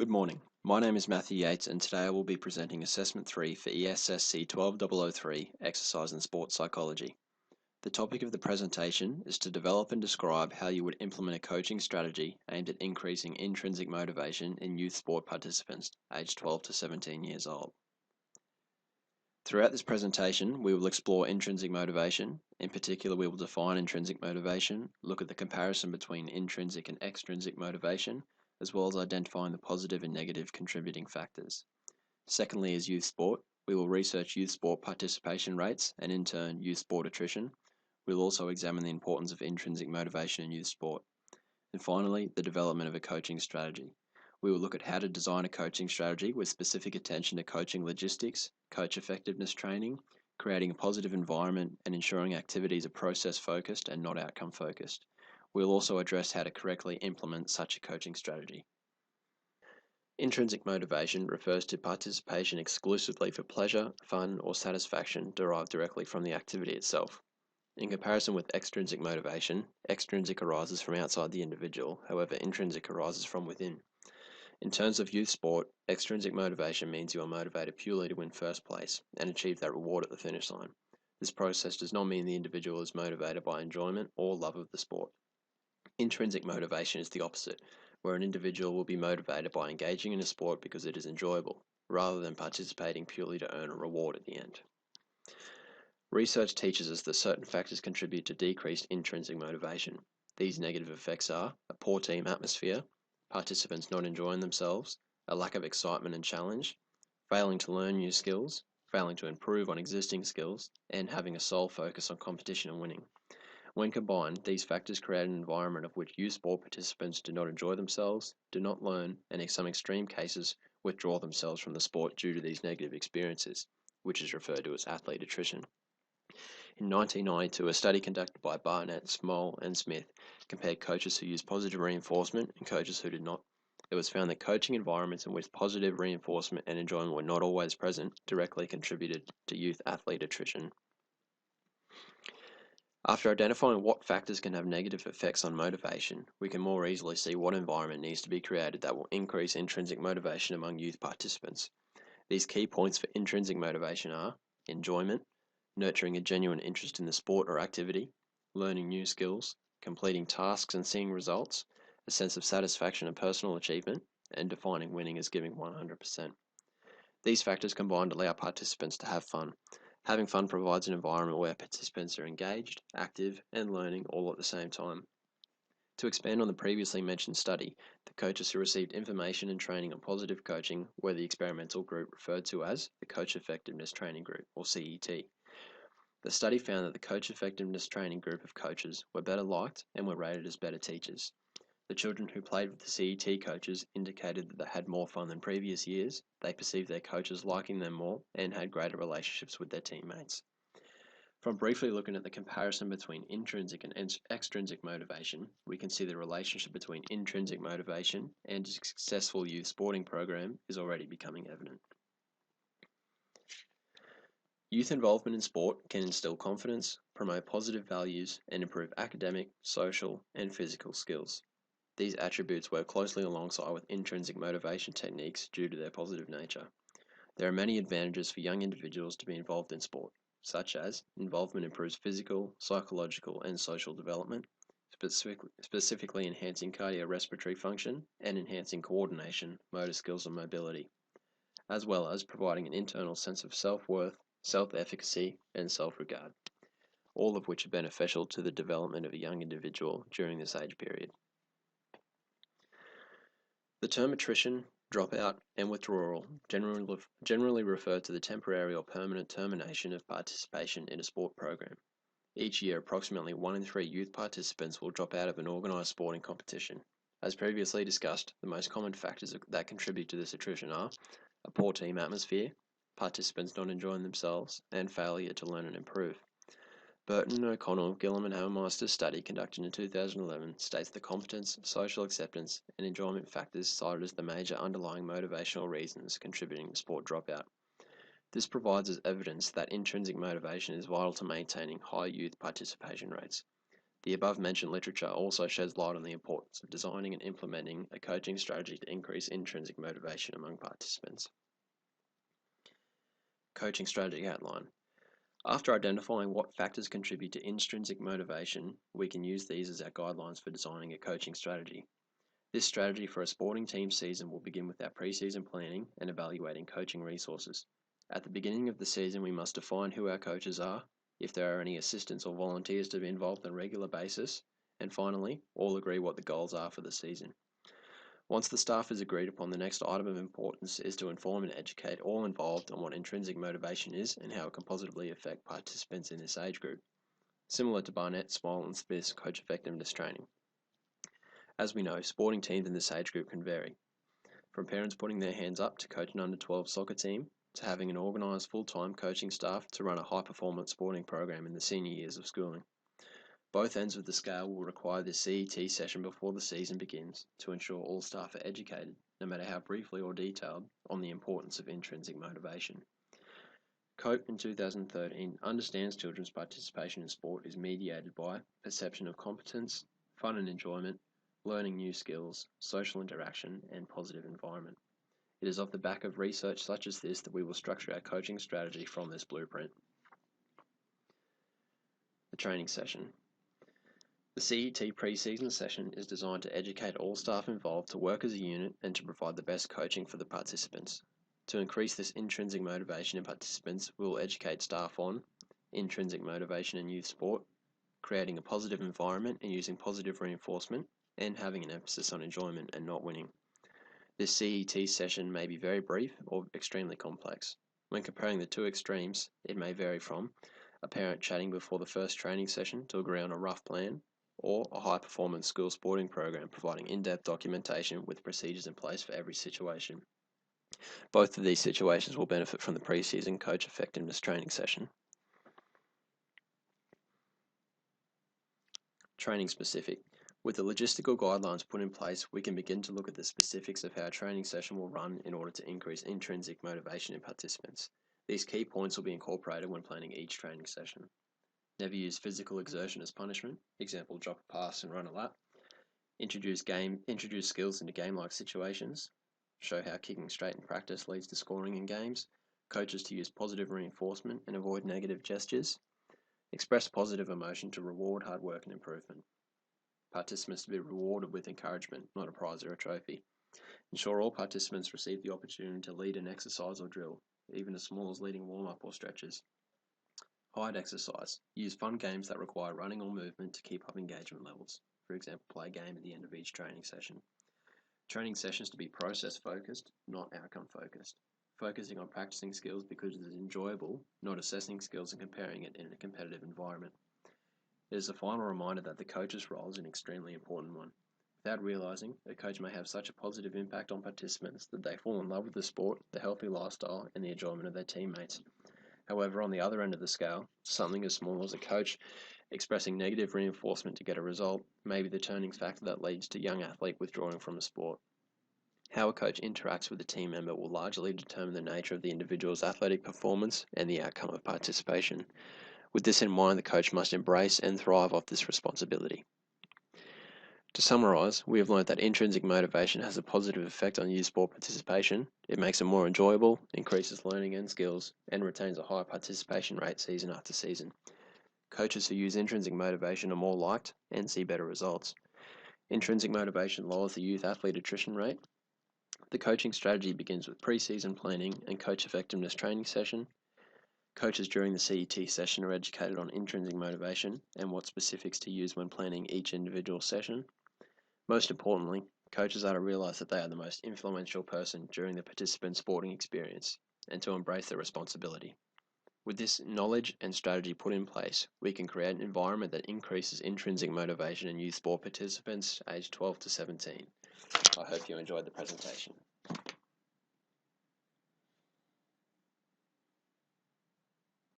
Good morning. My name is Matthew Yates, and today I will be presenting Assessment 3 for ESSC12003 Exercise and Sports Psychology. The topic of the presentation is to develop and describe how you would implement a coaching strategy aimed at increasing intrinsic motivation in youth sport participants aged 12 to 17 years old. Throughout this presentation, we will explore intrinsic motivation. In particular, we will define intrinsic motivation, look at the comparison between intrinsic and extrinsic motivation, as well as identifying the positive and negative contributing factors. Secondly, as youth sport, we will research youth sport participation rates and in turn youth sport attrition. We will also examine the importance of intrinsic motivation in youth sport. And finally, the development of a coaching strategy. We will look at how to design a coaching strategy with specific attention to coaching logistics, coach effectiveness training, creating a positive environment, and ensuring activities are process focused and not outcome focused. We'll also address how to correctly implement such a coaching strategy. Intrinsic motivation refers to participation exclusively for pleasure, fun, or satisfaction derived directly from the activity itself. In comparison with extrinsic motivation, extrinsic arises from outside the individual, however intrinsic arises from within. In terms of youth sport, extrinsic motivation means you are motivated purely to win first place and achieve that reward at the finish line. This process does not mean the individual is motivated by enjoyment or love of the sport. Intrinsic motivation is the opposite, where an individual will be motivated by engaging in a sport because it is enjoyable, rather than participating purely to earn a reward at the end. Research teaches us that certain factors contribute to decreased intrinsic motivation. These negative effects are a poor team atmosphere, participants not enjoying themselves, a lack of excitement and challenge, failing to learn new skills, failing to improve on existing skills, and having a sole focus on competition and winning. When combined, these factors create an environment of which youth sport participants do not enjoy themselves, do not learn, and in some extreme cases, withdraw themselves from the sport due to these negative experiences, which is referred to as athlete attrition. In 1992, a study conducted by Barnett, Small, and Smith compared coaches who used positive reinforcement and coaches who did not. It was found that coaching environments in which positive reinforcement and enjoyment were not always present directly contributed to youth athlete attrition. After identifying what factors can have negative effects on motivation, we can more easily see what environment needs to be created that will increase intrinsic motivation among youth participants. These key points for intrinsic motivation are enjoyment, nurturing a genuine interest in the sport or activity, learning new skills, completing tasks and seeing results, a sense of satisfaction and personal achievement, and defining winning as giving 100%. These factors combined allow participants to have fun. Having fun provides an environment where participants are engaged, active, and learning all at the same time. To expand on the previously mentioned study, the coaches who received information and training on positive coaching were the experimental group referred to as the Coach Effectiveness Training Group, or CET. The study found that the Coach Effectiveness Training Group of coaches were better liked and were rated as better teachers. The children who played with the CET coaches indicated that they had more fun than previous years, they perceived their coaches liking them more, and had greater relationships with their teammates. From briefly looking at the comparison between intrinsic and extrinsic motivation, we can see the relationship between intrinsic motivation and a successful youth sporting program is already becoming evident. Youth involvement in sport can instill confidence, promote positive values, and improve academic, social, and physical skills. These attributes work closely alongside with intrinsic motivation techniques due to their positive nature. There are many advantages for young individuals to be involved in sport, such as involvement improves physical, psychological, and social development, specifically enhancing cardiorespiratory function and enhancing coordination, motor skills, and mobility, as well as providing an internal sense of self-worth, self-efficacy, and self-regard, all of which are beneficial to the development of a young individual during this age period. The term attrition, dropout, and withdrawal generally refer to the temporary or permanent termination of participation in a sport program. Each year, approximately 1 in 3 youth participants will drop out of an organised sporting competition. As previously discussed, the most common factors that contribute to this attrition are a poor team atmosphere, participants not enjoying themselves, and failure to learn and improve. Burton, O'Connell, Gillum, and Hammermeister's study conducted in 2011 states that competence, social acceptance, and enjoyment factors cited as the major underlying motivational reasons contributing to sport dropout. This provides us evidence that intrinsic motivation is vital to maintaining high youth participation rates. The above-mentioned literature also sheds light on the importance of designing and implementing a coaching strategy to increase intrinsic motivation among participants. Coaching strategy outline. After identifying what factors contribute to intrinsic motivation, we can use these as our guidelines for designing a coaching strategy. This strategy for a sporting team season will begin with our pre-season planning and evaluating coaching resources. At the beginning of the season, we must define who our coaches are, if there are any assistants or volunteers to be involved on a regular basis, and finally, all agree what the goals are for the season. Once the staff has agreed upon, the next item of importance is to inform and educate all involved on what intrinsic motivation is and how it can positively affect participants in this age group, similar to Barnett, Small and Smith's coach effectiveness training. As we know, sporting teams in this age group can vary, from parents putting their hands up to coach an under-12 soccer team, to having an organised full-time coaching staff to run a high-performance sporting program in the senior years of schooling. Both ends of the scale will require this CET session before the season begins to ensure all staff are educated, no matter how briefly or detailed, on the importance of intrinsic motivation. COPE in 2013 understands children's participation in sport is mediated by perception of competence, fun and enjoyment, learning new skills, social interaction, and positive environment. It is off the back of research such as this that we will structure our coaching strategy from this blueprint. The training session. The CET pre-season session is designed to educate all staff involved to work as a unit and to provide the best coaching for the participants. To increase this intrinsic motivation in participants, we will educate staff on intrinsic motivation in youth sport, creating a positive environment and using positive reinforcement, and having an emphasis on enjoyment and not winning. This CET session may be very brief or extremely complex. When comparing the two extremes, it may vary from a parent chatting before the first training session to agree on a rough plan, or a high-performance school sporting program providing in-depth documentation with procedures in place for every situation. Both of these situations will benefit from the pre-season coach effectiveness training session. Training specific. With the logistical guidelines put in place, we can begin to look at the specifics of how a training session will run in order to increase intrinsic motivation in participants. These key points will be incorporated when planning each training session. Never use physical exertion as punishment. Example, drop a pass and run a lap. Introduce skills into game-like situations. Show how kicking straight in practice leads to scoring in games. Coaches to use positive reinforcement and avoid negative gestures. Express positive emotion to reward hard work and improvement. Participants to be rewarded with encouragement, not a prize or a trophy. Ensure all participants receive the opportunity to lead an exercise or drill, even as small as leading warm-up or stretches. Hide exercise. Use fun games that require running or movement to keep up engagement levels. For example, play a game at the end of each training session. Training sessions to be process-focused, not outcome-focused. Focusing on practicing skills because it is enjoyable, not assessing skills and comparing it in a competitive environment. It is a final reminder that the coach's role is an extremely important one. Without realizing, a coach may have such a positive impact on participants that they fall in love with the sport, the healthy lifestyle, and the enjoyment of their teammates. However, on the other end of the scale, something as small as a coach expressing negative reinforcement to get a result may be the turning factor that leads to a young athlete withdrawing from a sport. How a coach interacts with a team member will largely determine the nature of the individual's athletic performance and the outcome of participation. With this in mind, the coach must embrace and thrive off this responsibility. To summarise, we have learned that intrinsic motivation has a positive effect on youth sport participation. It makes it more enjoyable, increases learning and skills, and retains a higher participation rate season after season. Coaches who use intrinsic motivation are more liked and see better results. Intrinsic motivation lowers the youth athlete attrition rate. The coaching strategy begins with pre-season planning and coach effectiveness training session. Coaches during the CET session are educated on intrinsic motivation and what specifics to use when planning each individual session. Most importantly, coaches are to realize that they are the most influential person during the participant's sporting experience and to embrace their responsibility. With this knowledge and strategy put in place, we can create an environment that increases intrinsic motivation in youth sport participants aged 12 to 17. I hope you enjoyed the presentation.